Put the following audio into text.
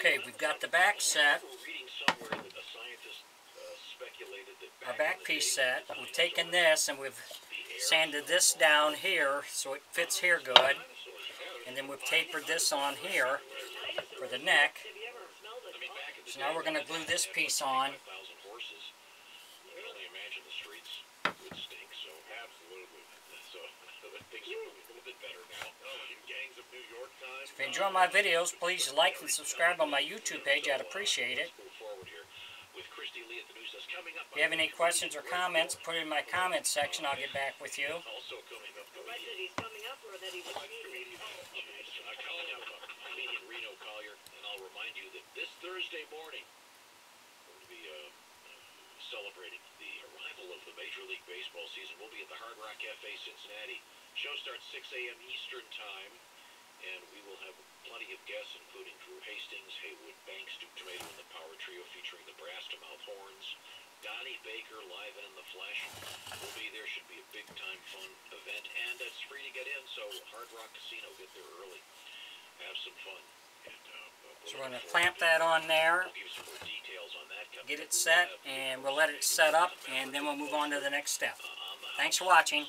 Okay, we've got the back set, our back piece set. We've taken this and we've sanded this down here so it fits here good. And then we've tapered this on here for the neck. So now we're going to glue this piece on. If you enjoy my videos, please like and subscribe on my YouTube page. I'd appreciate it. If you have any questions or comments, put it in my comment section. I'll get back with you. This Thursday morning, we're going to be celebrating the arrival of the Major League Baseball season. We'll be at the Hard Rock Cafe, Cincinnati. Show starts 6 a.m. Eastern Time, and we will have plenty of guests, including Drew Hastings, Haywood Banks, Duke Tomato, and the Power Trio featuring the Brass to Mouth Horns. Donnie Baker, live and in the flesh, will be there. Should be a big-time fun event, and it's free to get in, so Hard Rock Casino, get there early. Have some fun. So we're going to clamp that on there, get it set, and we'll let it set up, and then we'll move on to the next step. Thanks for watching.